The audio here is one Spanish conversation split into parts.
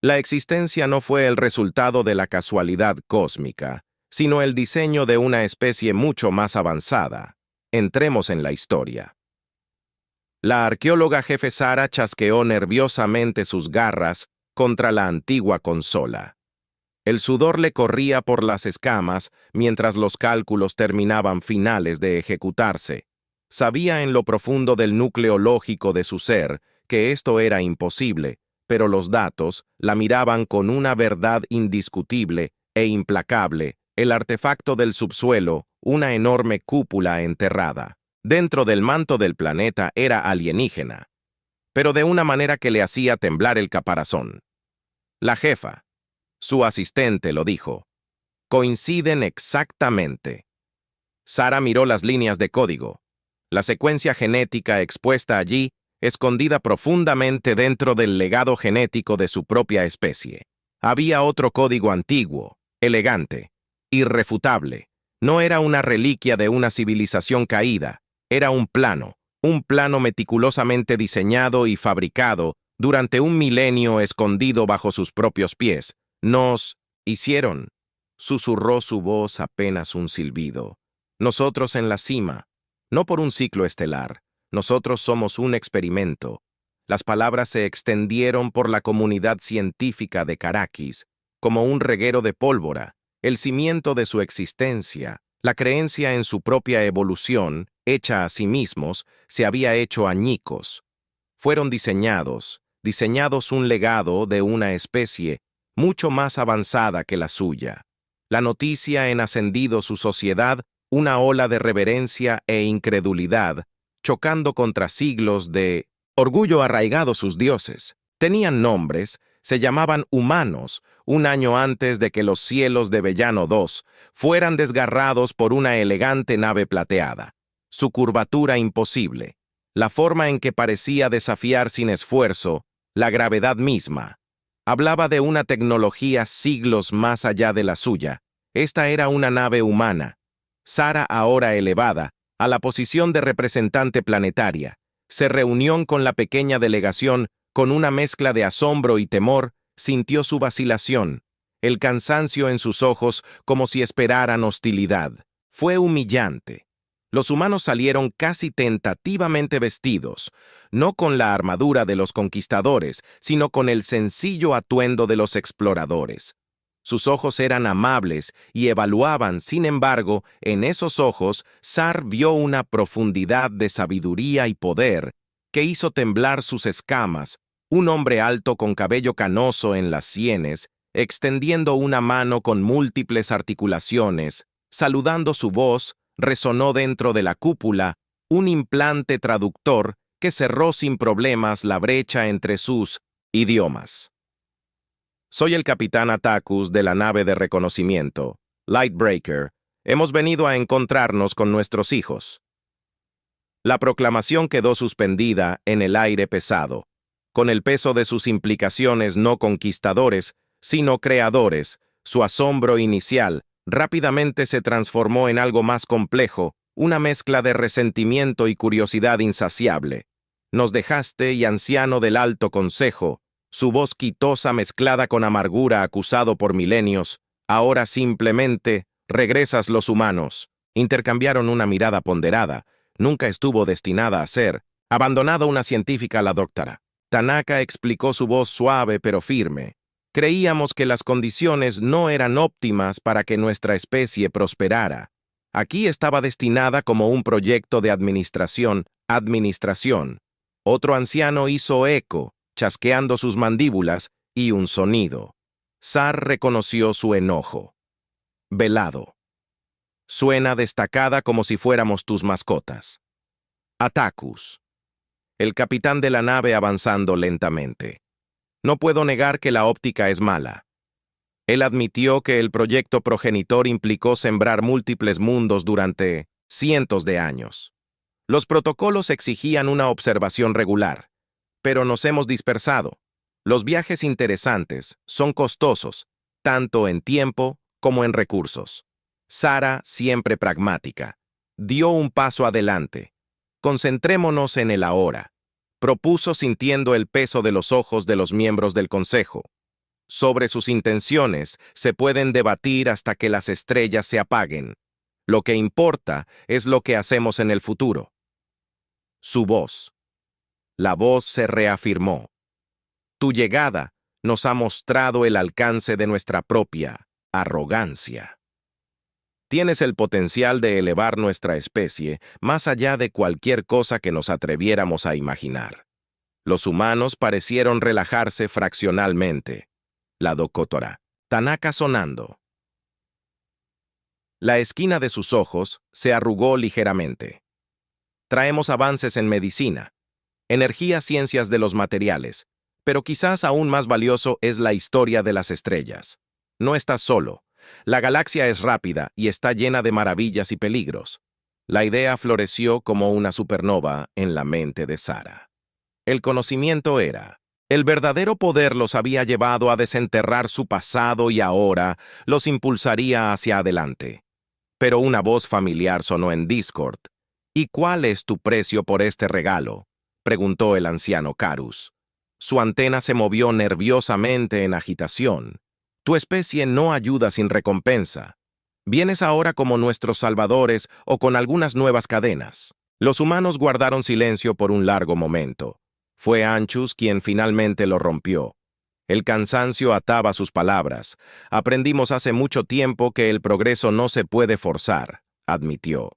La existencia no fue el resultado de la casualidad cósmica, sino el diseño de una especie mucho más avanzada. Entremos en la historia. La arqueóloga jefe Sara chasqueó nerviosamente sus garras contra la antigua consola. El sudor le corría por las escamas mientras los cálculos terminaban finales de ejecutarse. Sabía en lo profundo del núcleo lógico de su ser que esto era imposible, pero los datos la miraban con una verdad indiscutible e implacable: el artefacto del subsuelo, una enorme cúpula enterrada dentro del manto del planeta, era alienígena, pero de una manera que le hacía temblar el caparazón. La jefa, su asistente, lo dijo. Coinciden exactamente. Sara miró las líneas de código. La secuencia genética expuesta allí, escondida profundamente dentro del legado genético de su propia especie. Había otro código antiguo, elegante, irrefutable. No era una reliquia de una civilización caída, era un plano meticulosamente diseñado y fabricado durante un milenio escondido bajo sus propios pies. Nos hicieron, susurró su voz apenas un silbido. Nosotros en la cima, no por un ciclo estelar, nosotros somos un experimento. Las palabras se extendieron por la comunidad científica de Caracas, como un reguero de pólvora, el cimiento de su existencia. La creencia en su propia evolución, hecha a sí mismos, se había hecho añicos. Fueron diseñados un legado de una especie mucho más avanzada que la suya. La noticia en ascendido su sociedad, una ola de reverencia e incredulidad, chocando contra siglos de orgullo arraigado sus dioses. Tenían nombres, se llamaban humanos, un año antes de que los cielos de Bellano II fueran desgarrados por una elegante nave plateada. Su curvatura imposible, la forma en que parecía desafiar sin esfuerzo la gravedad misma, hablaba de una tecnología siglos más allá de la suya. Esta era una nave humana. Sara, ahora elevada a la posición de representante planetaria, se reunió con la pequeña delegación con una mezcla de asombro y temor. Sintió su vacilación, el cansancio en sus ojos, como si esperaran hostilidad. Fue humillante. Los humanos salieron casi tentativamente vestidos, no con la armadura de los conquistadores, sino con el sencillo atuendo de los exploradores. Sus ojos eran amables y evaluaban, sin embargo, en esos ojos, Sar vio una profundidad de sabiduría y poder que hizo temblar sus escamas. Un hombre alto con cabello canoso en las sienes, extendiendo una mano con múltiples articulaciones, saludando. Su voz resonó dentro de la cúpula, un implante traductor que cerró sin problemas la brecha entre sus idiomas. Soy el capitán Atacus de la nave de reconocimiento, Lightbreaker. Hemos venido a encontrarnos con nuestros hijos. La proclamación quedó suspendida en el aire pesado, con el peso de sus implicaciones no conquistadores, sino creadores. Su asombro inicial rápidamente se transformó en algo más complejo, una mezcla de resentimiento y curiosidad insaciable. Nos dejaste, y anciano del Alto Consejo, su voz quitosa mezclada con amargura, acusado por milenios, ahora simplemente regresas. Los humanos intercambiaron una mirada ponderada. Nunca estuvo destinada a ser abandonado. Una científica, la doctora Tanaka, explicó, su voz suave pero firme. Creíamos que las condiciones no eran óptimas para que nuestra especie prosperara. Aquí estaba destinada como un proyecto de administración. Otro anciano hizo eco, chasqueando sus mandíbulas, y un sonido. Sar reconoció su enojo. Velado. Suena destacada, como si fuéramos tus mascotas. Atacus. El capitán de la nave avanzando lentamente. No puedo negar que la óptica es mala. Él admitió que el proyecto progenitor implicó sembrar múltiples mundos durante cientos de años. Los protocolos exigían una observación regular, pero nos hemos dispersado. Los viajes interesantes son costosos, tanto en tiempo como en recursos. Sara, siempre pragmática, dio un paso adelante. Concentrémonos en el ahora, propuso, sintiendo el peso de los ojos de los miembros del consejo. Sobre sus intenciones se pueden debatir hasta que las estrellas se apaguen. Lo que importa es lo que hacemos en el futuro. Su voz. La voz se reafirmó. Tu llegada nos ha mostrado el alcance de nuestra propia arrogancia. Tienes el potencial de elevar nuestra especie más allá de cualquier cosa que nos atreviéramos a imaginar. Los humanos parecieron relajarse fraccionalmente. La doctora Tanaka sonando. La esquina de sus ojos se arrugó ligeramente. Traemos avances en medicina, energía, ciencias de los materiales, pero quizás aún más valioso es la historia de las estrellas. No estás solo. La galaxia es rápida y está llena de maravillas y peligros. La idea floreció como una supernova en la mente de Sara. El conocimiento era. El verdadero poder los había llevado a desenterrar su pasado y ahora los impulsaría hacia adelante. Pero una voz familiar sonó en Discord. ¿Y cuál es tu precio por este regalo?, preguntó el anciano Carus. Su antena se movió nerviosamente en agitación. Tu especie no ayuda sin recompensa. ¿Vienes ahora como nuestros salvadores o con algunas nuevas cadenas? Los humanos guardaron silencio por un largo momento. Fue Anchus quien finalmente lo rompió. El cansancio ataba sus palabras. Aprendimos hace mucho tiempo que el progreso no se puede forzar, admitió.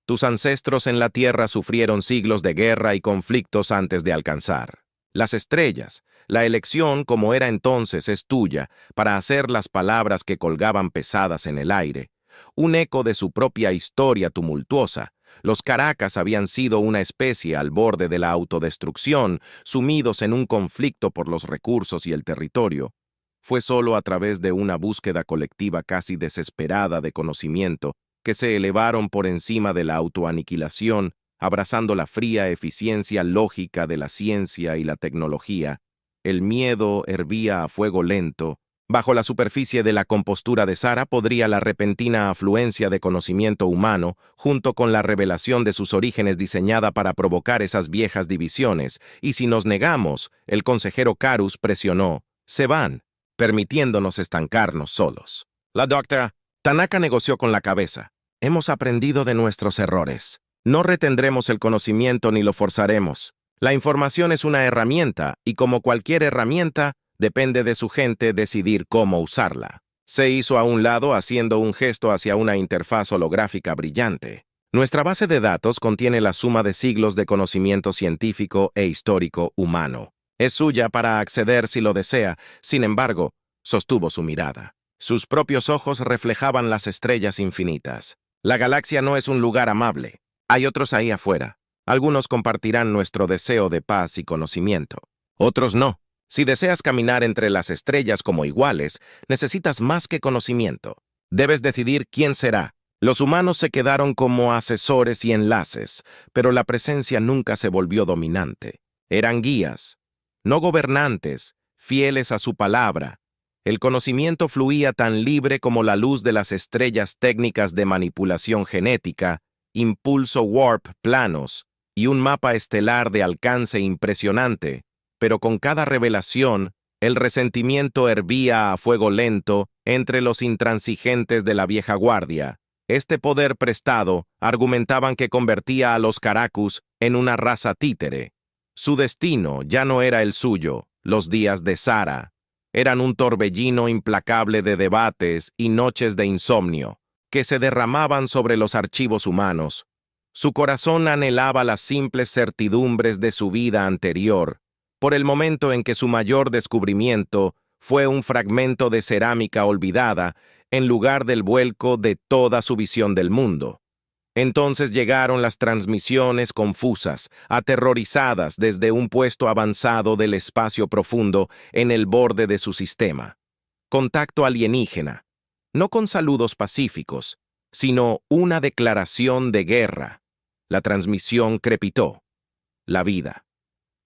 Tus ancestros en la Tierra sufrieron siglos de guerra y conflictos antes de alcanzar. Las estrellas, la elección como era entonces es tuya para hacer las palabras que colgaban pesadas en el aire. Un eco de su propia historia tumultuosa. Los Caracas habían sido una especie al borde de la autodestrucción, sumidos en un conflicto por los recursos y el territorio. Fue solo a través de una búsqueda colectiva casi desesperada de conocimiento que se elevaron por encima de la autoaniquilación, abrazando la fría eficiencia lógica de la ciencia y la tecnología. El miedo hervía a fuego lento. Bajo la superficie de la compostura de Sara podría la repentina afluencia de conocimiento humano, junto con la revelación de sus orígenes diseñada para provocar esas viejas divisiones, y si nos negamos, el consejero Carus presionó, se van, permitiéndonos estancarnos solos. La doctora Tanaka negoció con la cabeza. Hemos aprendido de nuestros errores. No retendremos el conocimiento ni lo forzaremos. La información es una herramienta, y como cualquier herramienta, depende de su gente decidir cómo usarla. Se hizo a un lado haciendo un gesto hacia una interfaz holográfica brillante. Nuestra base de datos contiene la suma de siglos de conocimiento científico e histórico humano. Es suya para acceder si lo desea, sin embargo, sostuvo su mirada. Sus propios ojos reflejaban las estrellas infinitas. La galaxia no es un lugar amable. Hay otros ahí afuera. Algunos compartirán nuestro deseo de paz y conocimiento. Otros no. Si deseas caminar entre las estrellas como iguales, necesitas más que conocimiento. Debes decidir quién será. Los humanos se quedaron como asesores y enlaces, pero la presencia nunca se volvió dominante. Eran guías, no gobernantes, fieles a su palabra. El conocimiento fluía tan libre como la luz de las estrellas técnicas de manipulación genética, impulso warp planos y un mapa estelar de alcance impresionante. Pero con cada revelación, el resentimiento hervía a fuego lento entre los intransigentes de la vieja guardia. Este poder prestado argumentaban que convertía a los Caracus en una raza títere. Su destino ya no era el suyo. Los días de Sara eran un torbellino implacable de debates y noches de insomnio que se derramaban sobre los archivos humanos. Su corazón anhelaba las simples certidumbres de su vida anterior, por el momento en que su mayor descubrimiento fue un fragmento de cerámica olvidada en lugar del vuelco de toda su visión del mundo. Entonces llegaron las transmisiones confusas, aterrorizadas desde un puesto avanzado del espacio profundo en el borde de su sistema. Contacto alienígena, no con saludos pacíficos, sino una declaración de guerra. La transmisión crepitó. La vida.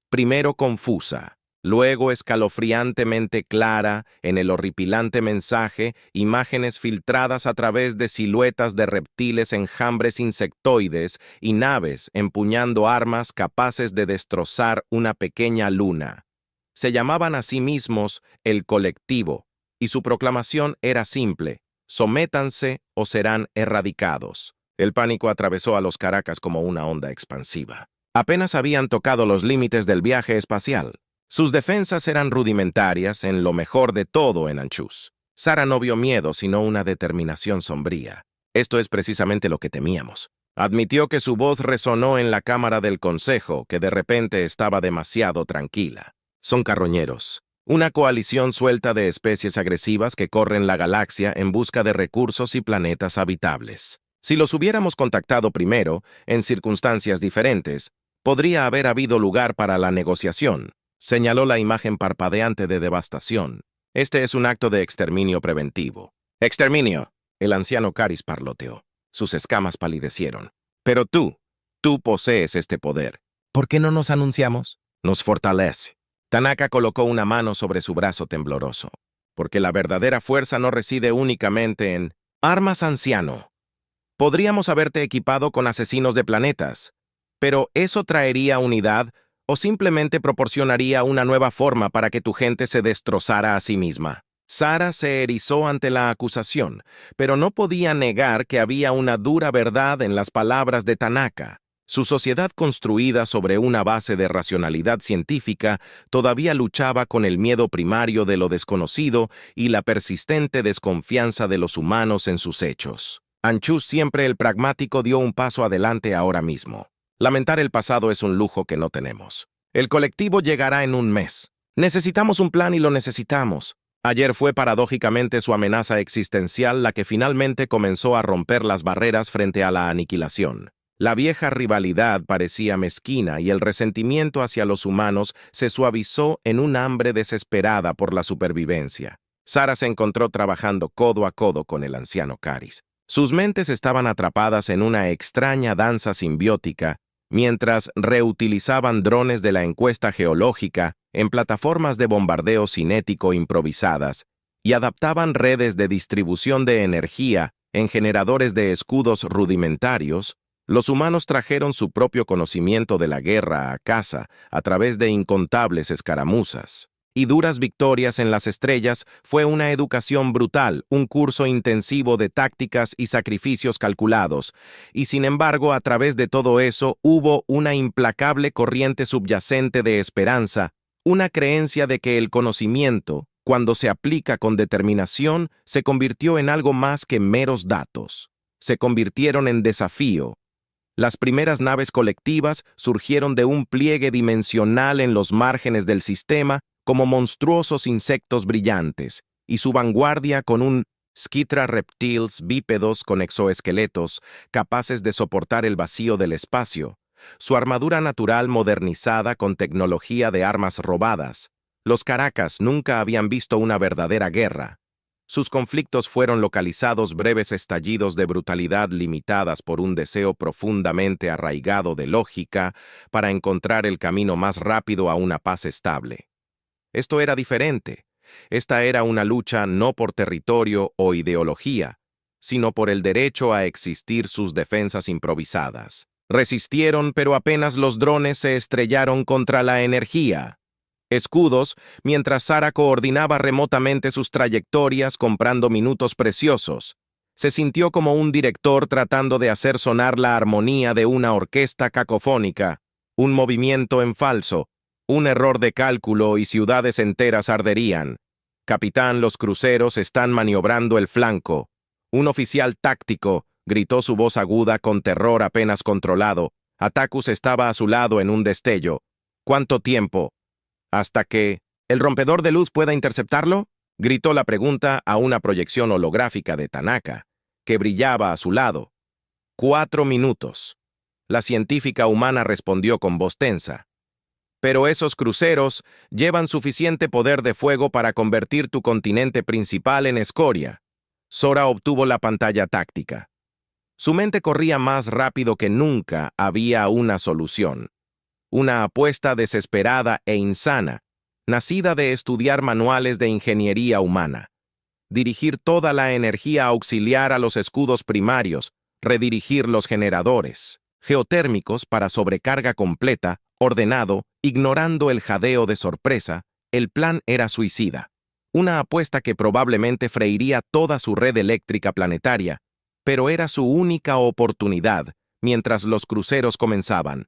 Primero confusa, luego escalofriantemente clara en el horripilante mensaje, imágenes filtradas a través de siluetas de reptiles, enjambres insectoides y naves empuñando armas capaces de destrozar una pequeña luna. Se llamaban a sí mismos el colectivo, y su proclamación era simple: sométanse o serán erradicados. El pánico atravesó a los Caracas como una onda expansiva. Apenas habían tocado los límites del viaje espacial. Sus defensas eran rudimentarias en lo mejor de todo en Anchús. Sara no vio miedo, sino una determinación sombría. Esto es precisamente lo que temíamos. Admitió que su voz resonó en la cámara del consejo, que de repente estaba demasiado tranquila. Son carroñeros, una coalición suelta de especies agresivas que corren la galaxia en busca de recursos y planetas habitables. Si los hubiéramos contactado primero, en circunstancias diferentes, podría haber habido lugar para la negociación. Señaló la imagen parpadeante de devastación. Este es un acto de exterminio preventivo. ¡Exterminio! El anciano Caris parloteó. Sus escamas palidecieron. Pero tú posees este poder. ¿Por qué no nos anunciamos? Nos fortalece. Tanaka colocó una mano sobre su brazo tembloroso. Porque la verdadera fuerza no reside únicamente en armas, anciano. Podríamos haberte equipado con asesinos de planetas, pero ¿eso traería unidad o simplemente proporcionaría una nueva forma para que tu gente se destrozara a sí misma? Sara se erizó ante la acusación, pero no podía negar que había una dura verdad en las palabras de Tanaka. Su sociedad, construida sobre una base de racionalidad científica, todavía luchaba con el miedo primario de lo desconocido y la persistente desconfianza de los humanos en sus hechos. Anchús, siempre el pragmático, dio un paso adelante ahora mismo. Lamentar el pasado es un lujo que no tenemos. El colectivo llegará en un mes. Necesitamos un plan y lo necesitamos. Ayer fue paradójicamente su amenaza existencial la que finalmente comenzó a romper las barreras frente a la aniquilación. La vieja rivalidad parecía mezquina y el resentimiento hacia los humanos se suavizó en un hambre desesperada por la supervivencia. Sara se encontró trabajando codo a codo con el anciano Caris. Sus mentes estaban atrapadas en una extraña danza simbiótica mientras reutilizaban drones de la encuesta geológica en plataformas de bombardeo cinético improvisadas y adaptaban redes de distribución de energía en generadores de escudos rudimentarios. Los humanos trajeron su propio conocimiento de la guerra a casa a través de incontables escaramuzas. Y duras victorias en las estrellas fue una educación brutal, un curso intensivo de tácticas y sacrificios calculados, y sin embargo, a través de todo eso hubo una implacable corriente subyacente de esperanza, una creencia de que el conocimiento, cuando se aplica con determinación, se convirtió en algo más que meros datos. Se convirtieron en desafío. Las primeras naves colectivas surgieron de un pliegue dimensional en los márgenes del sistema, como monstruosos insectos brillantes, y su vanguardia con un Skytra reptiles bípedos con exoesqueletos capaces de soportar el vacío del espacio, su armadura natural modernizada con tecnología de armas robadas. Los Caracas nunca habían visto una verdadera guerra. Sus conflictos fueron localizados breves estallidos de brutalidad limitadas por un deseo profundamente arraigado de lógica para encontrar el camino más rápido a una paz estable. Esto era diferente. Esta era una lucha no por territorio o ideología, sino por el derecho a existir sus defensas improvisadas. Resistieron, pero apenas los drones se estrellaron contra la energía. Escudos, mientras Sara coordinaba remotamente sus trayectorias comprando minutos preciosos. Se sintió como un director tratando de hacer sonar la armonía de una orquesta cacofónica, un movimiento en falso, un error de cálculo y ciudades enteras arderían. Capitán, los cruceros están maniobrando el flanco. Un oficial táctico gritó su voz aguda con terror apenas controlado. Atacus estaba a su lado en un destello. ¿Cuánto tiempo? ¿Hasta que el rompedor de luz pueda interceptarlo? Gritó la pregunta a una proyección holográfica de Tanaka, que brillaba a su lado. 4 minutos. La científica humana respondió con voz tensa. Pero esos cruceros llevan suficiente poder de fuego para convertir tu continente principal en escoria. Sora obtuvo la pantalla táctica. Su mente corría más rápido que nunca. Había una solución. Una apuesta desesperada e insana, nacida de estudiar manuales de ingeniería humana. Dirigir toda la energía auxiliar a los escudos primarios, redirigir los generadores geotérmicos para sobrecarga completa, ordenado, ignorando el jadeo de sorpresa, El plan era suicida, una apuesta que probablemente freiría toda su red eléctrica planetaria, pero era su única oportunidad mientras los cruceros comenzaban.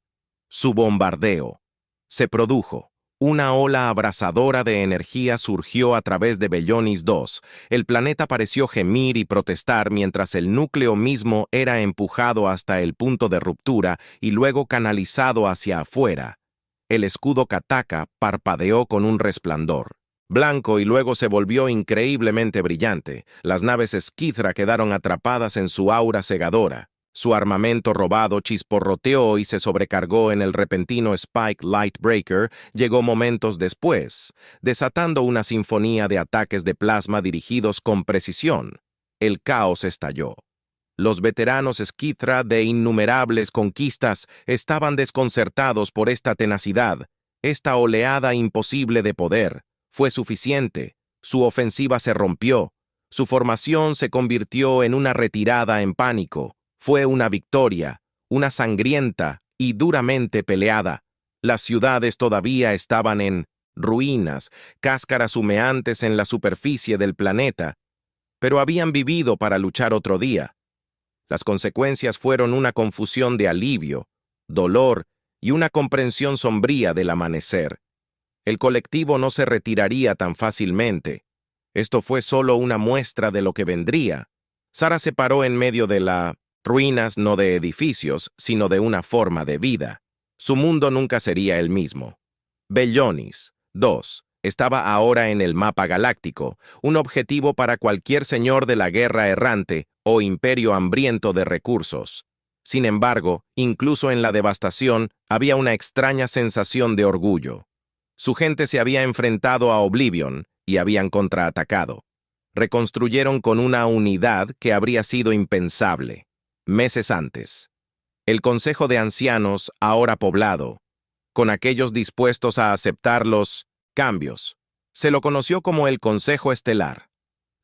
Su bombardeo. Se produjo. Una ola abrasadora de energía surgió a través de Bellonis 2. El planeta pareció gemir y protestar mientras el núcleo mismo era empujado hasta el punto de ruptura y luego canalizado hacia afuera. El escudo Kataka parpadeó con un resplandor blanco y luego se volvió increíblemente brillante. Las naves Skithra quedaron atrapadas en su aura cegadora. Su armamento robado chisporroteó y se sobrecargó en el repentino Spike Lightbreaker. Llegó momentos después, desatando una sinfonía de ataques de plasma dirigidos con precisión. El caos estalló. Los veteranos Skithra de innumerables conquistas estaban desconcertados por esta tenacidad, esta oleada imposible de poder. Fue suficiente. Su ofensiva se rompió. Su formación se convirtió en una retirada en pánico. Fue una victoria, una sangrienta y duramente peleada. Las ciudades todavía estaban en ruinas, cáscaras humeantes en la superficie del planeta, pero habían vivido para luchar otro día. Las consecuencias fueron una confusión de alivio, dolor y una comprensión sombría del amanecer. El colectivo no se retiraría tan fácilmente. Esto fue solo una muestra de lo que vendría. Sara se paró en medio de las ruinas no de edificios, sino de una forma de vida. Su mundo nunca sería el mismo. Bellonis 2 estaba ahora en el mapa galáctico, un objetivo para cualquier señor de la guerra errante o imperio hambriento de recursos. Sin embargo, incluso en la devastación, había una extraña sensación de orgullo. Su gente se había enfrentado a Oblivion y habían contraatacado. Reconstruyeron con una unidad que habría sido impensable meses antes. El Consejo de Ancianos, ahora poblado, con aquellos dispuestos a aceptar los cambios, se lo conoció como el Consejo Estelar.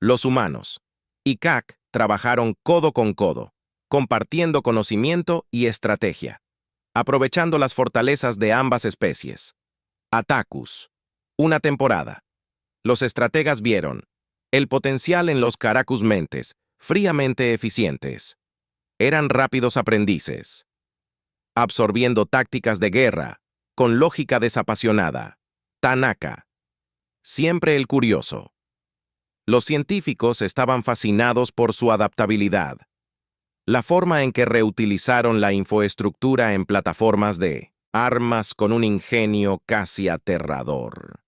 Los humanos y CAC trabajaron codo con codo, compartiendo conocimiento y estrategia, aprovechando las fortalezas de ambas especies. Atacus. Una temporada. Los estrategas vieron el potencial en los Caracus mentes, fríamente eficientes. Eran rápidos aprendices, absorbiendo tácticas de guerra, con lógica desapasionada. Tanaka. Siempre el curioso. Los científicos estaban fascinados por su adaptabilidad. La forma en que reutilizaron la infraestructura en plataformas de armas con un ingenio casi aterrador.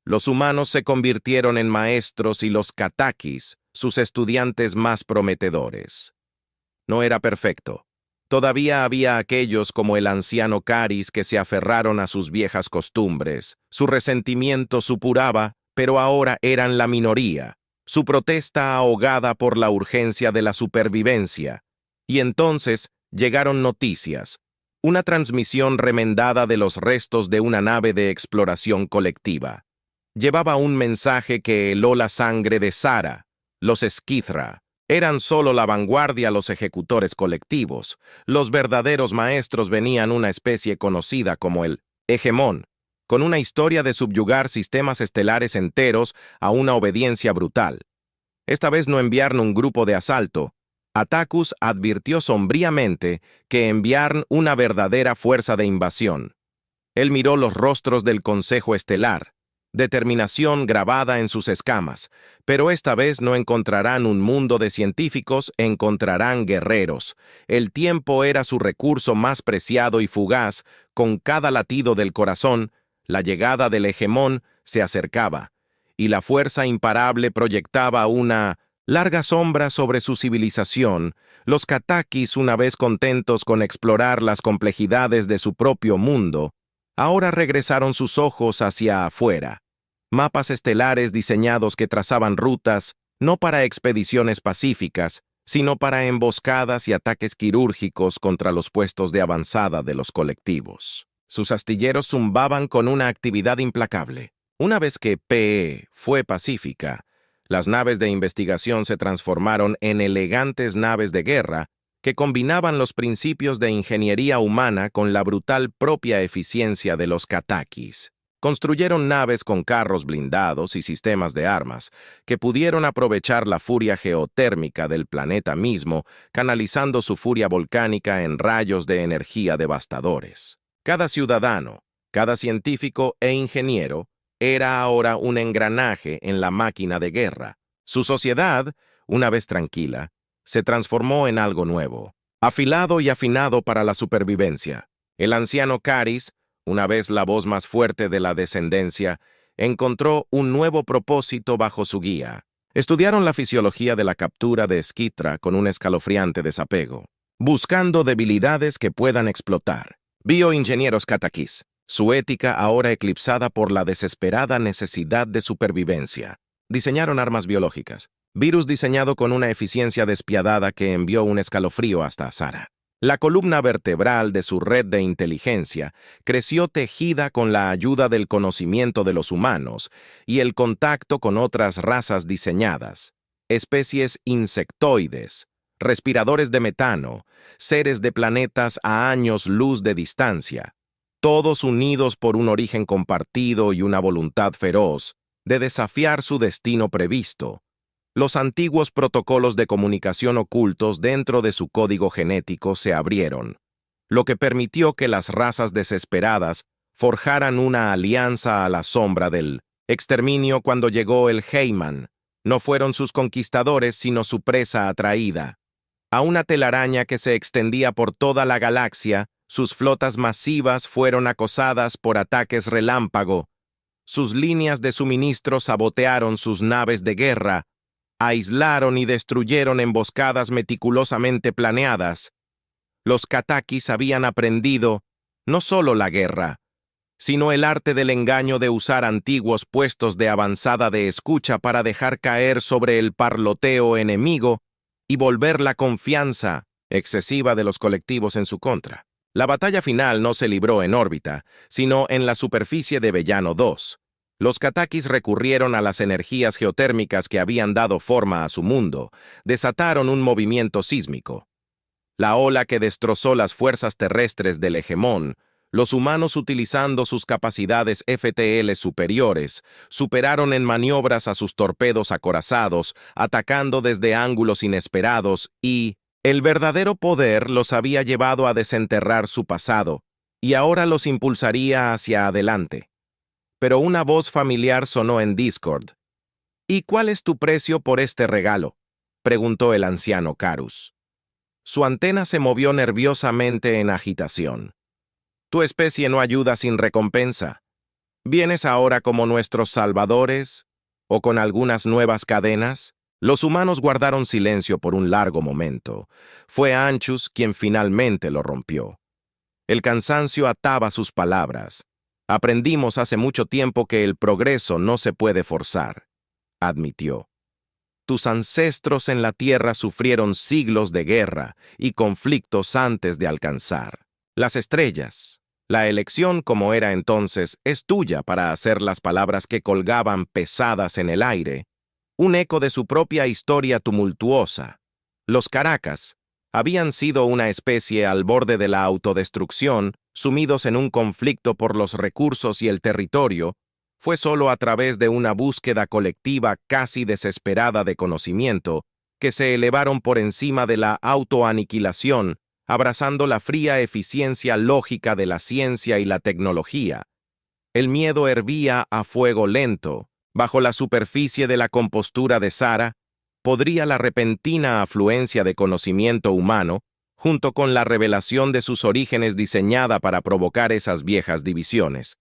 Los humanos se convirtieron en maestros y los katakis, sus estudiantes más prometedores. No era perfecto. Todavía había aquellos como el anciano Caris que se aferraron a sus viejas costumbres. Su resentimiento supuraba, pero ahora eran la minoría. Su protesta ahogada por la urgencia de la supervivencia. Y entonces llegaron noticias. Una transmisión remendada de los restos de una nave de exploración colectiva. Llevaba un mensaje que heló la sangre de Sara. Los Skithra eran solo la vanguardia, los ejecutores colectivos. Los verdaderos maestros venían una especie conocida como el Hegemón, con una historia de subyugar sistemas estelares enteros a una obediencia brutal. Esta vez no enviaron un grupo de asalto. Atacus advirtió sombríamente que enviaron una verdadera fuerza de invasión. Él miró los rostros del Consejo Estelar, determinación grabada en sus escamas, pero esta vez no encontrarán un mundo de científicos, encontrarán guerreros. El tiempo era su recurso más preciado y fugaz. Con cada latido del corazón, la llegada del hegemón se acercaba, y la fuerza imparable proyectaba una larga sombra sobre su civilización. Los katakis, una vez contentos con explorar las complejidades de su propio mundo, ahora regresaron sus ojos hacia afuera. Mapas estelares diseñados que trazaban rutas no para expediciones pacíficas, sino para emboscadas y ataques quirúrgicos contra los puestos de avanzada de los colectivos. Sus astilleros zumbaban con una actividad implacable. Una vez que PE fue pacífica, las naves de investigación se transformaron en elegantes naves de guerra que combinaban los principios de ingeniería humana con la brutal propia eficiencia de los katakis. Construyeron naves con carros blindados y sistemas de armas, que pudieron aprovechar la furia geotérmica del planeta mismo, canalizando su furia volcánica en rayos de energía devastadores. Cada ciudadano, cada científico e ingeniero era ahora un engranaje en la máquina de guerra. Su sociedad, una vez tranquila, se transformó en algo nuevo, afilado y afinado para la supervivencia. El anciano Caris, una vez la voz más fuerte de la descendencia, encontró un nuevo propósito bajo su guía. Estudiaron la fisiología de la captura de Skitra con un escalofriante desapego, buscando debilidades que puedan explotar. Bioingenieros Katakis, su ética ahora eclipsada por la desesperada necesidad de supervivencia. Diseñaron armas biológicas, virus diseñado con una eficiencia despiadada que envió un escalofrío hasta Sara. La columna vertebral de su red de inteligencia creció tejida con la ayuda del conocimiento de los humanos y el contacto con otras razas diseñadas, especies insectoides, respiradores de metano, seres de planetas a años luz de distancia, todos unidos por un origen compartido y una voluntad feroz de desafiar su destino previsto. Los antiguos protocolos de comunicación ocultos dentro de su código genético se abrieron, lo que permitió que las razas desesperadas forjaran una alianza a la sombra del exterminio. Cuando llegó el Heyman, no fueron sus conquistadores sino su presa atraída. A una telaraña que se extendía por toda la galaxia, sus flotas masivas fueron acosadas por ataques relámpago. Sus líneas de suministro sabotearon sus naves de guerra, aislaron y destruyeron emboscadas meticulosamente planeadas. Los Katakis habían aprendido no solo la guerra, sino el arte del engaño de usar antiguos puestos de avanzada de escucha para dejar caer sobre el parloteo enemigo y volver la confianza excesiva de los colectivos en su contra. La batalla final no se libró en órbita, sino en la superficie de Vellano 2. Los Katakis recurrieron a las energías geotérmicas que habían dado forma a su mundo, desataron un movimiento sísmico. La ola que destrozó las fuerzas terrestres del hegemón, los humanos utilizando sus capacidades FTL superiores, superaron en maniobras a sus torpedos acorazados, atacando desde ángulos inesperados y el verdadero poder los había llevado a desenterrar su pasado, y ahora los impulsaría hacia adelante. Pero una voz familiar sonó en Discord. ¿Y cuál es tu precio por este regalo?, preguntó el anciano Carus. Su antena se movió nerviosamente en agitación. Tu especie no ayuda sin recompensa. ¿Vienes ahora como nuestros salvadores? ¿O con algunas nuevas cadenas? Los humanos guardaron silencio por un largo momento. Fue Anchus quien finalmente lo rompió. El cansancio ataba sus palabras. Aprendimos hace mucho tiempo que el progreso no se puede forzar, admitió. Tus ancestros en la Tierra sufrieron siglos de guerra y conflictos antes de alcanzar las estrellas. La elección, como era entonces, es tuya para hacer las palabras que colgaban pesadas en el aire, un eco de su propia historia tumultuosa. Los Caracas habían sido una especie al borde de la autodestrucción, sumidos en un conflicto por los recursos y el territorio. Fue solo a través de una búsqueda colectiva casi desesperada de conocimiento que se elevaron por encima de la autoaniquilación, abrazando la fría eficiencia lógica de la ciencia y la tecnología. El miedo hervía a fuego lento. Bajo la superficie de la compostura de Sara, podría la repentina afluencia de conocimiento humano, junto con la revelación de sus orígenes diseñada para provocar esas viejas divisiones.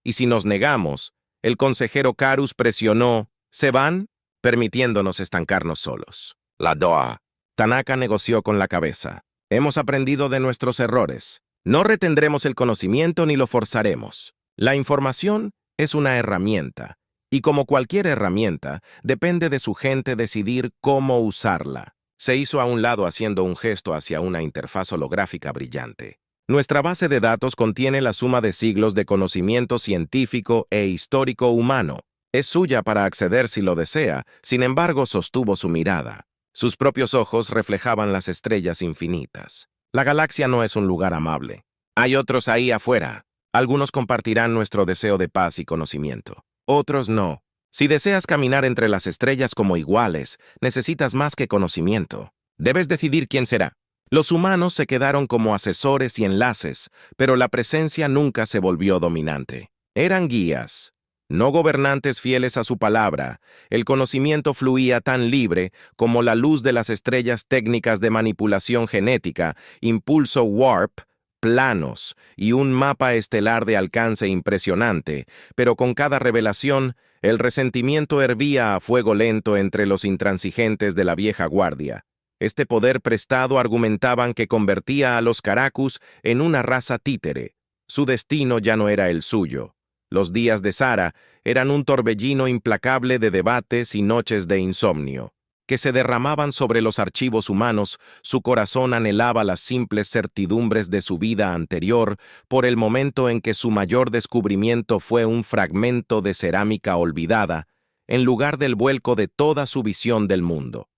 Y si nos negamos, el consejero Carus presionó, ¿se van?, permitiéndonos estancarnos solos. La DOA. Tanaka negoció con la cabeza. Hemos aprendido de nuestros errores. No retendremos el conocimiento ni lo forzaremos. La información es una herramienta, y como cualquier herramienta, depende de su gente decidir cómo usarla. Se hizo a un lado haciendo un gesto hacia una interfaz holográfica brillante. Nuestra base de datos contiene la suma de siglos de conocimiento científico e histórico humano. Es suya para acceder si lo desea, sin embargo sostuvo su mirada. Sus propios ojos reflejaban las estrellas infinitas. La galaxia no es un lugar amable. Hay otros ahí afuera. Algunos compartirán nuestro deseo de paz y conocimiento. Otros no. Si deseas caminar entre las estrellas como iguales, necesitas más que conocimiento. Debes decidir quién será. Los humanos se quedaron como asesores y enlaces, pero la presencia nunca se volvió dominante. Eran guías, no gobernantes fieles a su palabra. El conocimiento fluía tan libre como la luz de las estrellas. Técnicas de manipulación genética, impulso warp, planos y un mapa estelar de alcance impresionante, pero con cada revelación, el resentimiento hervía a fuego lento entre los intransigentes de la vieja guardia. Este poder prestado argumentaban que convertía a los Caracus en una raza títere. Su destino ya no era el suyo. Los días de Sara eran un torbellino implacable de debates y noches de insomnio, que se derramaban sobre los archivos humanos. Su corazón anhelaba las simples certidumbres de su vida anterior por el momento en que su mayor descubrimiento fue un fragmento de cerámica olvidada, en lugar del vuelco de toda su visión del mundo.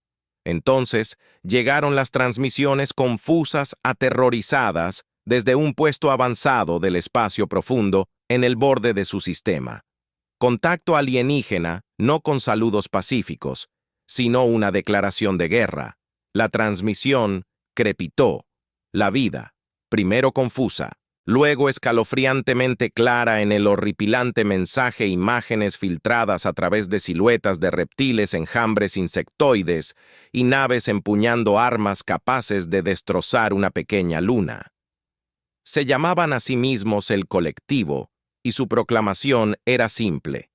Entonces llegaron las transmisiones confusas, aterrorizadas, desde un puesto avanzado del espacio profundo en el borde de su sistema. Contacto alienígena, no con saludos pacíficos, sino una declaración de guerra. La transmisión crepitó. La vida, primero confusa, luego escalofriantemente clara en el horripilante mensaje, imágenes filtradas a través de siluetas de reptiles, enjambres insectoides y naves empuñando armas capaces de destrozar una pequeña luna. Se llamaban a sí mismos el colectivo, y su proclamación era simple: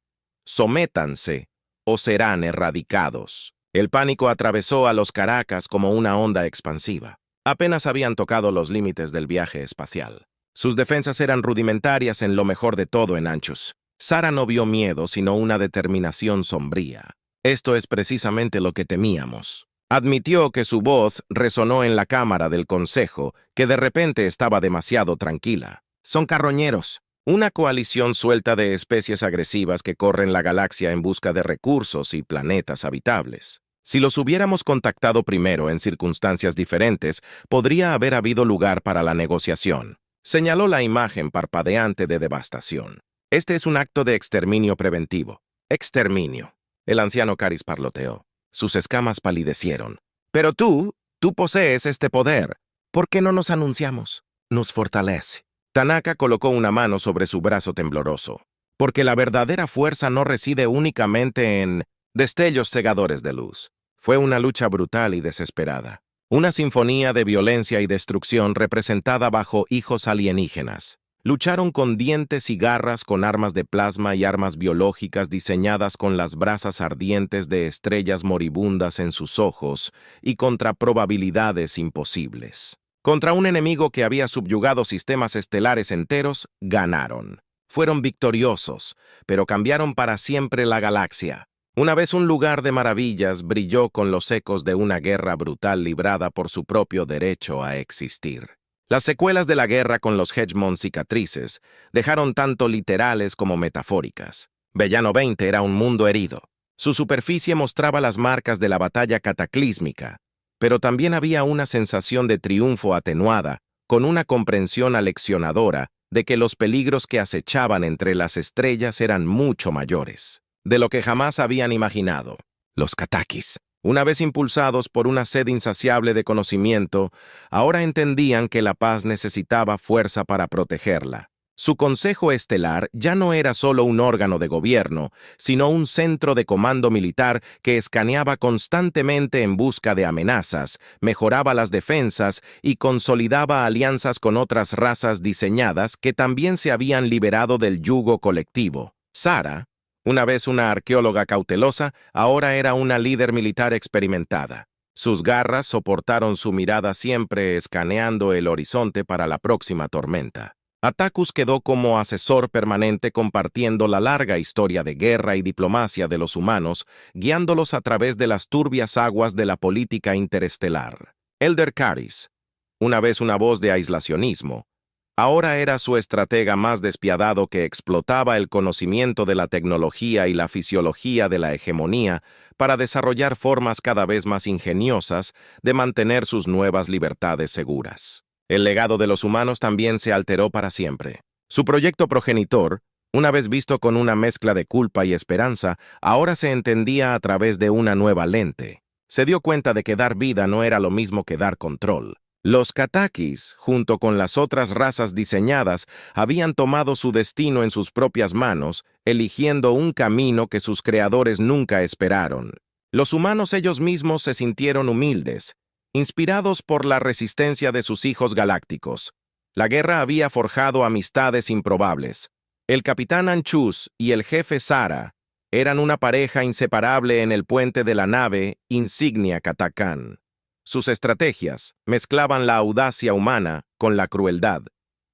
sométanse o serán erradicados. El pánico atravesó a los Caracas como una onda expansiva. Apenas habían tocado los límites del viaje espacial. Sus defensas eran rudimentarias en lo mejor de todo en Anchus. Sara no vio miedo, sino una determinación sombría. Esto es precisamente lo que temíamos. Admitió que su voz resonó en la cámara del consejo, que de repente estaba demasiado tranquila. Son carroñeros, una coalición suelta de especies agresivas que corren la galaxia en busca de recursos y planetas habitables. Si los hubiéramos contactado primero en circunstancias diferentes, podría haber habido lugar para la negociación. Señaló la imagen parpadeante de devastación. Este es un acto de exterminio preventivo. Exterminio. El anciano Caris parloteó. Sus escamas palidecieron. Pero tú posees este poder. ¿Por qué no nos anunciamos? Nos fortalece. Tanaka colocó una mano sobre su brazo tembloroso. Porque la verdadera fuerza no reside únicamente en destellos cegadores de luz. Fue una lucha brutal y desesperada. Una sinfonía de violencia y destrucción representada bajo hijos alienígenas. Lucharon con dientes y garras, con armas de plasma y armas biológicas diseñadas con las brasas ardientes de estrellas moribundas en sus ojos y contra probabilidades imposibles. Contra un enemigo que había subyugado sistemas estelares enteros, ganaron. Fueron victoriosos, pero cambiaron para siempre la galaxia. Una vez un lugar de maravillas brilló con los ecos de una guerra brutal librada por su propio derecho a existir. Las secuelas de la guerra con los Hedgemon cicatrices dejaron tanto literales como metafóricas. Vellano 20 era un mundo herido. Su superficie mostraba las marcas de la batalla cataclísmica, pero también había una sensación de triunfo atenuada, con una comprensión aleccionadora de que los peligros que acechaban entre las estrellas eran mucho mayores de lo que jamás habían imaginado. Los Katakis, una vez impulsados por una sed insaciable de conocimiento, ahora entendían que la paz necesitaba fuerza para protegerla. Su consejo estelar ya no era solo un órgano de gobierno, sino un centro de comando militar que escaneaba constantemente en busca de amenazas, mejoraba las defensas y consolidaba alianzas con otras razas diseñadas que también se habían liberado del yugo colectivo. Sara, una vez una arqueóloga cautelosa, ahora era una líder militar experimentada. Sus garras soportaron su mirada, siempre escaneando el horizonte para la próxima tormenta. Atacus quedó como asesor permanente, compartiendo la larga historia de guerra y diplomacia de los humanos, guiándolos a través de las turbias aguas de la política interestelar. Elder Caris, una vez una voz de aislacionismo, ahora era su estratega más despiadado, que explotaba el conocimiento de la tecnología y la fisiología de la hegemonía para desarrollar formas cada vez más ingeniosas de mantener sus nuevas libertades seguras. El legado de los humanos también se alteró para siempre. Su proyecto progenitor, una vez visto con una mezcla de culpa y esperanza, ahora se entendía a través de una nueva lente. Se dio cuenta de que dar vida no era lo mismo que dar control. Los Katakis, junto con las otras razas diseñadas, habían tomado su destino en sus propias manos, eligiendo un camino que sus creadores nunca esperaron. Los humanos ellos mismos se sintieron humildes, inspirados por la resistencia de sus hijos galácticos. La guerra había forjado amistades improbables. El capitán Anchus y el jefe Sara eran una pareja inseparable en el puente de la nave Insignia Katakán. Sus estrategias mezclaban la audacia humana con la crueldad.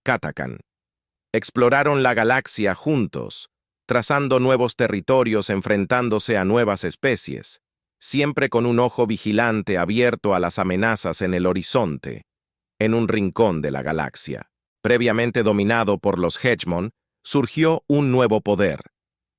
Katakán. Exploraron la galaxia juntos, trazando nuevos territorios, enfrentándose a nuevas especies, siempre con un ojo vigilante abierto a las amenazas en el horizonte, en un rincón de la galaxia. Previamente dominado por los Hedgemon, surgió un nuevo poder.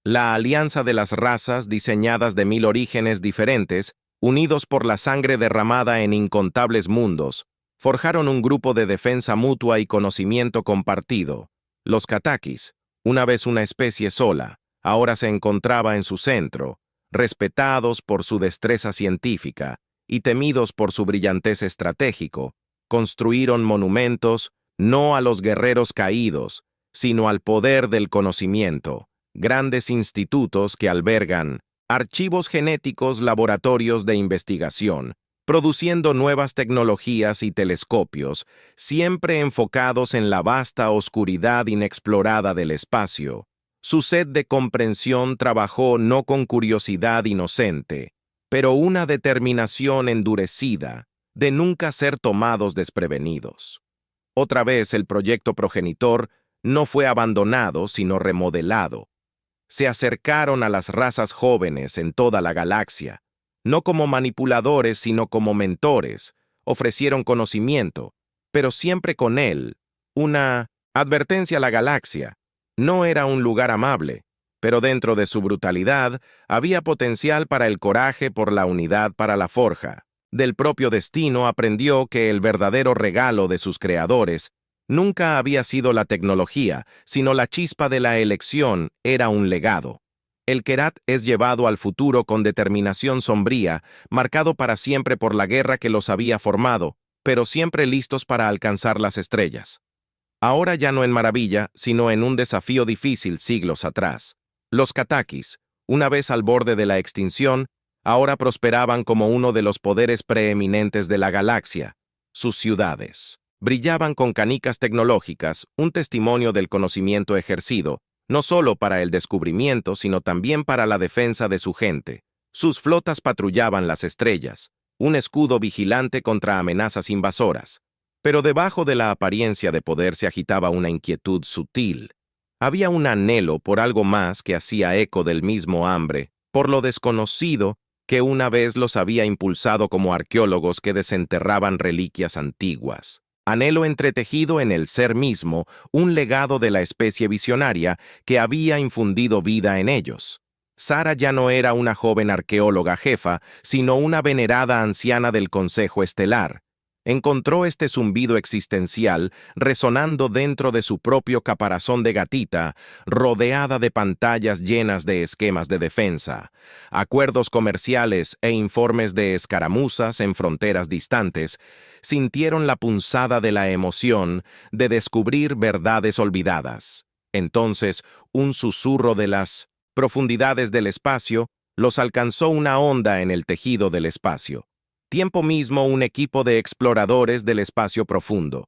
La alianza de las razas diseñadas de 1000 orígenes diferentes, unidos por la sangre derramada en incontables mundos, forjaron un grupo de defensa mutua y conocimiento compartido. Los Katakis, una vez una especie sola, ahora se encontraba en su centro, respetados por su destreza científica y temidos por su brillantez estratégico. Construyeron monumentos no a los guerreros caídos, sino al poder del conocimiento, grandes institutos que albergan archivos genéticos, laboratorios de investigación, produciendo nuevas tecnologías y telescopios, siempre enfocados en la vasta oscuridad inexplorada del espacio. Su sed de comprensión trabajó no con curiosidad inocente, pero una determinación endurecida de nunca ser tomados desprevenidos. Otra vez el proyecto progenitor no fue abandonado, sino remodelado. Se acercaron a las razas jóvenes en toda la galaxia, no como manipuladores, sino como mentores, ofrecieron conocimiento, pero siempre con él, una advertencia a la galaxia. No era un lugar amable, pero dentro de su brutalidad había potencial para el coraje por la unidad para la forja. Del propio destino aprendió que el verdadero regalo de sus creadores nunca había sido la tecnología, sino la chispa de la elección era un legado. El Kerat es llevado al futuro con determinación sombría, marcado para siempre por la guerra que los había formado, pero siempre listos para alcanzar las estrellas. Ahora ya no en maravilla, sino en un desafío difícil siglos atrás. Los Katakis, una vez al borde de la extinción, ahora prosperaban como uno de los poderes preeminentes de la galaxia. Sus ciudades brillaban con canicas tecnológicas, un testimonio del conocimiento ejercido, no solo para el descubrimiento, sino también para la defensa de su gente. Sus flotas patrullaban las estrellas, un escudo vigilante contra amenazas invasoras. Pero debajo de la apariencia de poder se agitaba una inquietud sutil. Había un anhelo por algo más que hacía eco del mismo hambre, por lo desconocido que una vez los había impulsado como arqueólogos que desenterraban reliquias antiguas. Anhelo entretejido en el ser mismo, un legado de la especie visionaria que había infundido vida en ellos. Sara ya no era una joven arqueóloga jefa, sino una venerada anciana del Consejo Estelar. Encontró este zumbido existencial resonando dentro de su propio caparazón de gatita, rodeada de pantallas llenas de esquemas de defensa, acuerdos comerciales e informes de escaramuzas en fronteras distantes. Sintieron la punzada de la emoción de descubrir verdades olvidadas. Entonces, un susurro de las profundidades del espacio los alcanzó una onda en el tejido del espacio. Tiempo mismo un equipo de exploradores del espacio profundo.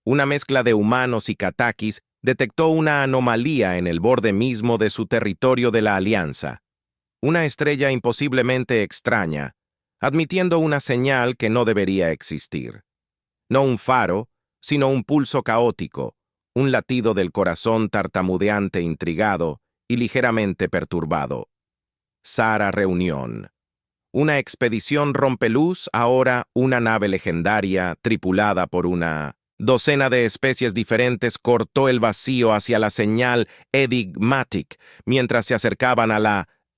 Una mezcla de humanos y Katakis detectó una anomalía en el borde mismo de su territorio de la Alianza. Una estrella imposiblemente extraña, admitiendo una señal que no debería existir. No un faro, sino un pulso caótico, un latido del corazón tartamudeante, intrigado y ligeramente perturbado. Sara Reunión. Una expedición rompeluz, ahora una nave legendaria, tripulada por una docena de especies diferentes, cortó el vacío hacia la señal enigmática. Mientras se acercaban a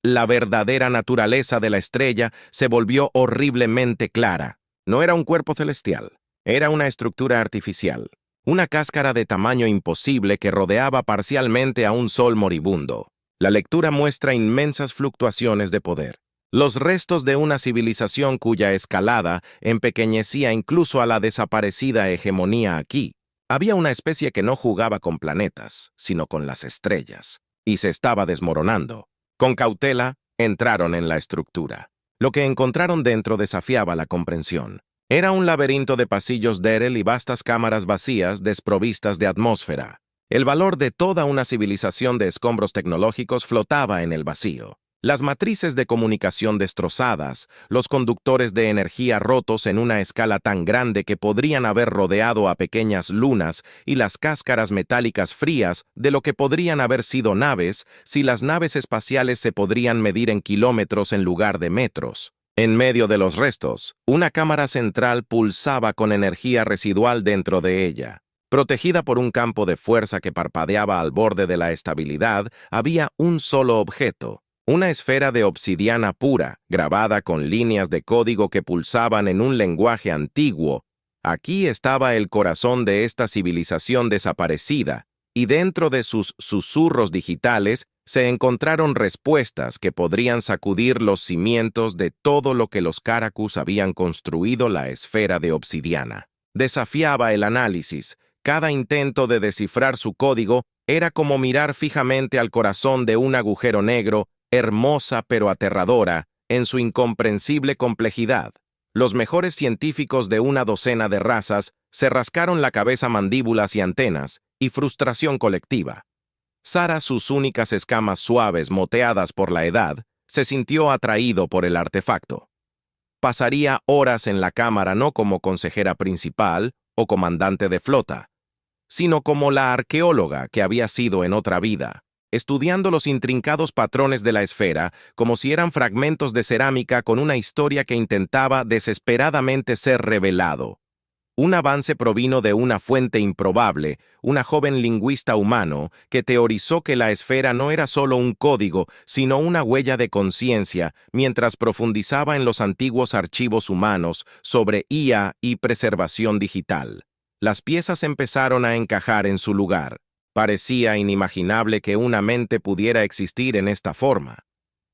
la verdadera naturaleza de la estrella, se volvió horriblemente clara. No era un cuerpo celestial, era una estructura artificial. una cáscara de tamaño imposible que rodeaba parcialmente a un sol moribundo. La lectura muestra inmensas fluctuaciones de poder. Los restos de una civilización cuya escalada empequeñecía incluso a la desaparecida hegemonía aquí. Había una especie que no jugaba con planetas, sino con las estrellas, y se estaba desmoronando. Con cautela, entraron en la estructura. Lo que encontraron dentro desafiaba la comprensión. Era un laberinto de pasillos Derel y vastas cámaras vacías desprovistas de atmósfera. El valor de toda una civilización de escombros tecnológicos flotaba en el vacío. Las matrices de comunicación destrozadas, los conductores de energía rotos en una escala tan grande que podrían haber rodeado a pequeñas lunas y las cáscaras metálicas frías de lo que podrían haber sido naves si las naves espaciales se podrían medir en kilómetros en lugar de metros. En medio de los restos, una cámara central pulsaba con energía residual dentro de ella. Protegida por un campo de fuerza que parpadeaba al borde de la estabilidad, había un solo objeto. Una esfera de obsidiana pura, grabada con líneas de código que pulsaban en un lenguaje antiguo. Aquí estaba el corazón de esta civilización desaparecida, y dentro de sus susurros digitales se encontraron respuestas que podrían sacudir los cimientos de todo lo que los Caracus habían construido la esfera de obsidiana. Desafiaba el análisis. Cada intento de descifrar su código era como mirar fijamente al corazón de un agujero negro, hermosa pero aterradora, en su incomprensible complejidad. Los mejores científicos de una docena de razas se rascaron la cabeza, mandíbulas y antenas, y frustración colectiva. Sara, sus únicas escamas suaves moteadas por la edad, se sintió atraído por el artefacto. Pasaría horas en la cámara no como consejera principal o comandante de flota, sino como la arqueóloga que había sido en otra vida, estudiando los intrincados patrones de la esfera como si eran fragmentos de cerámica con una historia que intentaba desesperadamente ser revelado. Un avance provino de una fuente improbable, una joven lingüista humano que teorizó que la esfera no era solo un código, sino una huella de conciencia, mientras profundizaba en los antiguos archivos humanos sobre IA y preservación digital. Las piezas empezaron a encajar en su lugar. Parecía inimaginable que una mente pudiera existir en esta forma.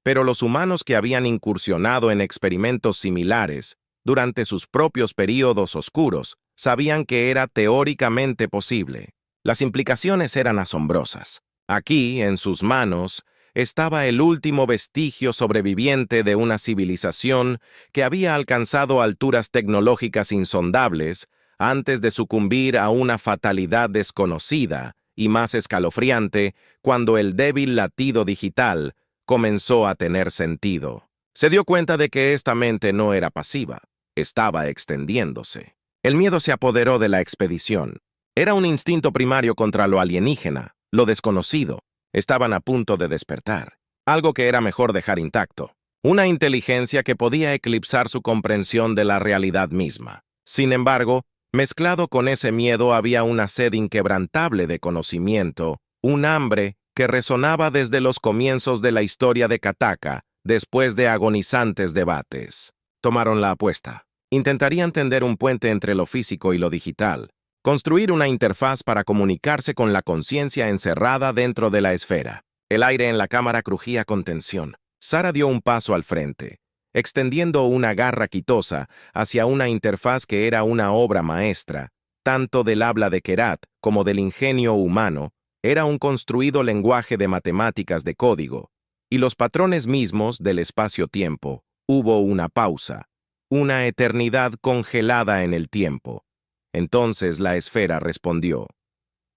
Pero los humanos que habían incursionado en experimentos similares, durante sus propios períodos oscuros, sabían que era teóricamente posible. Las implicaciones eran asombrosas. Aquí, en sus manos, estaba el último vestigio sobreviviente de una civilización que había alcanzado alturas tecnológicas insondables antes de sucumbir a una fatalidad desconocida y más escalofriante cuando el débil latido digital comenzó a tener sentido. Se dio cuenta de que esta mente no era pasiva. Estaba extendiéndose. El miedo se apoderó de la expedición. Era un instinto primario contra lo alienígena, lo desconocido. Estaban a punto de despertar, algo que era mejor dejar intacto. Una inteligencia que podía eclipsar su comprensión de la realidad misma. Sin embargo, mezclado con ese miedo había una sed inquebrantable de conocimiento, un hambre que resonaba desde los comienzos de la historia de Kataka, después de agonizantes debates. Tomaron la apuesta. Intentarían tender un puente entre lo físico y lo digital, construir una interfaz para comunicarse con la conciencia encerrada dentro de la esfera. El aire en la cámara crujía con tensión. Sara dio un paso al frente, extendiendo una garra quitosa hacia una interfaz que era una obra maestra, tanto del habla de Kerat como del ingenio humano. Era un construido lenguaje de matemáticas de código, y los patrones mismos del espacio-tiempo. Hubo una pausa. Una eternidad congelada en el tiempo. Entonces la esfera respondió,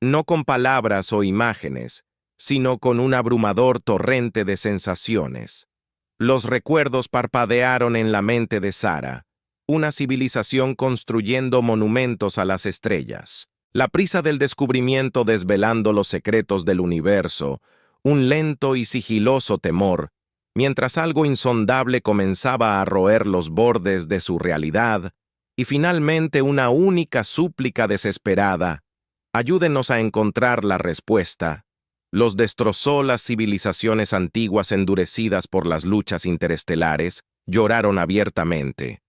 no con palabras o imágenes, sino con un abrumador torrente de sensaciones. Los recuerdos parpadearon en la mente de Sara, una civilización construyendo monumentos a las estrellas. La prisa del descubrimiento desvelando los secretos del universo, un lento y sigiloso temor, mientras algo insondable comenzaba a roer los bordes de su realidad, y finalmente una única súplica desesperada, ayúdenos a encontrar la respuesta. Los destrozó las civilizaciones antiguas endurecidas por las luchas interestelares, lloraron abiertamente.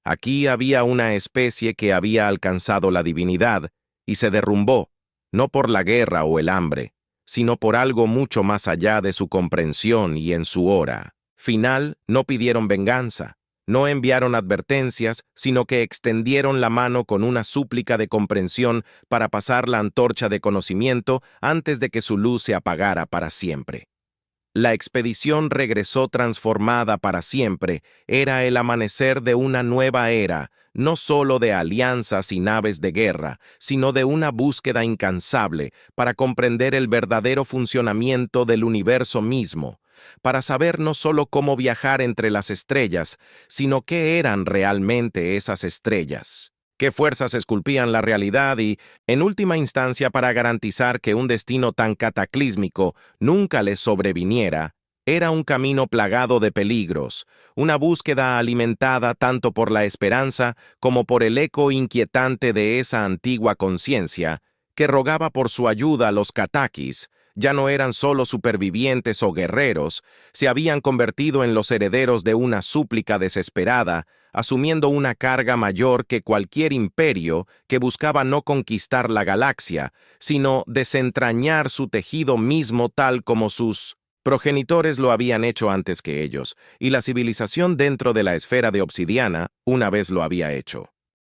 Aquí había una especie que había alcanzado la divinidad, y se derrumbó, no por la guerra o el hambre, sino por algo mucho más allá de su comprensión y en su hora final no pidieron venganza, no enviaron advertencias, sino que extendieron la mano con una súplica de comprensión para pasar la antorcha de conocimiento antes de que su luz se apagara para siempre. La expedición regresó transformada para siempre, era el amanecer de una nueva era, no solo de alianzas y naves de guerra, sino de una búsqueda incansable para comprender el verdadero funcionamiento del universo mismo, para saber no solo cómo viajar entre las estrellas, sino qué eran realmente esas estrellas, qué fuerzas esculpían la realidad y, en última instancia, para garantizar que un destino tan cataclísmico nunca les sobreviniera, era un camino plagado de peligros, una búsqueda alimentada tanto por la esperanza como por el eco inquietante de esa antigua conciencia que rogaba por su ayuda a los catakis. Ya no eran solo supervivientes o guerreros, se habían convertido en los herederos de una súplica desesperada, asumiendo una carga mayor que cualquier imperio que buscaba no conquistar la galaxia, sino desentrañar su tejido mismo tal como sus progenitores lo habían hecho antes que ellos, y la civilización dentro de la esfera de obsidiana una vez lo había hecho.